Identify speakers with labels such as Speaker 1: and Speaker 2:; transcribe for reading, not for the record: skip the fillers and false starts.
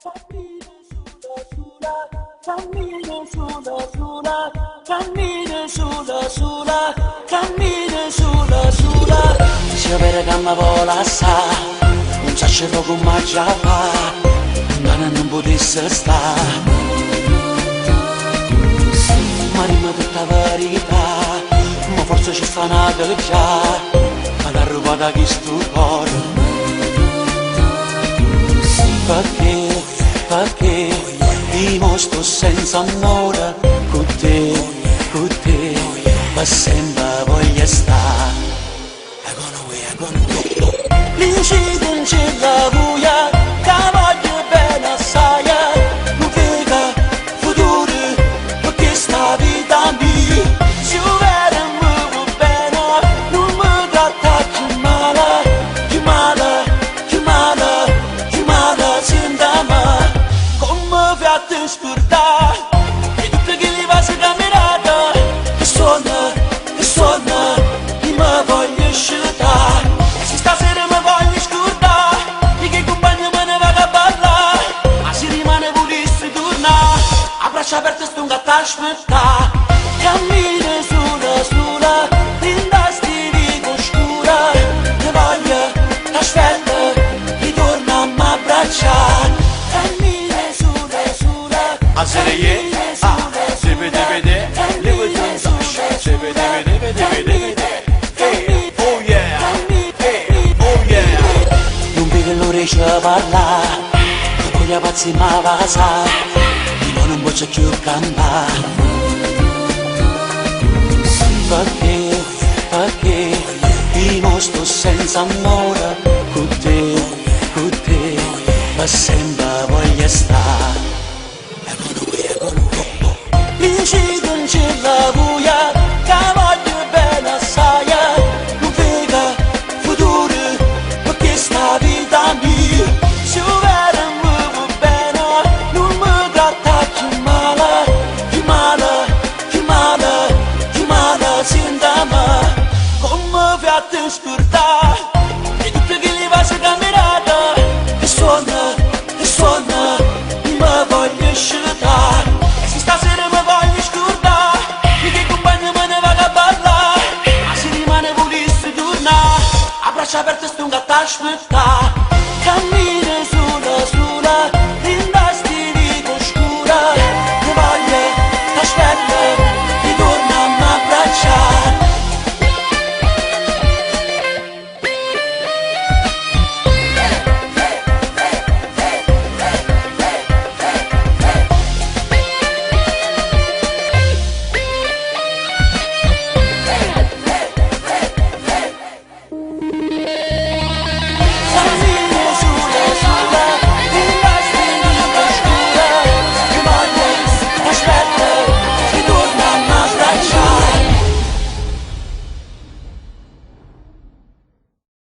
Speaker 1: Cammina sola, sola, cammina sola, sola, cammina sola, sola. Si avere che mi vola sa, non sa come già fa, ma non potesse stare. Ma rima tutta verità, ma forse ci sta una già, ma la ruba da chi sto cuore. Perché io sto senza amore con te, ma sempre voglio stare. L'incidente la buia, che voglio bene assai, non vega futuro, perché sta vita mia, se io muovo bene, non mi tratta più male, più male, più male, più male, senta me, come vi ha scordare, e tutto che li va si camminata, e suona, e mi voglio sceltare. Stasera mi voglio scordare, di che compagno me ne vado a ballare, ma se rimane volessi tornare, a braccia aperte sto un gatto a aspettare. Cammina sola, sola, linda stivica oscura, ne voglio, t'aspetto, ritorna a m'abbracciare. Cammina sola, sola,
Speaker 2: A serie se vede, le vuoi tanto, se vede. Oh yeah, oh yeah.
Speaker 1: non vedo l'ora di parlare, con gli pazzi ma va sa, io non voglio più cantare. Perché io sto senza amore con te, ma sempre voglio stare. L'incidente la buia, che voglio bene assai, non vega futuro, perché sta vita mia, se io muovo bene, non mi tratta più male, più male, più male, più male, senta me, come vi ha scordare, e tutto che li va si camminata, e suona, mi voglio sceltare. Se stasera mi voglio scordare, di che compagno me ne vado a ballare, ma se rimane volessi tornare, a braccia aperte sto un gatto a aspettare. Cammina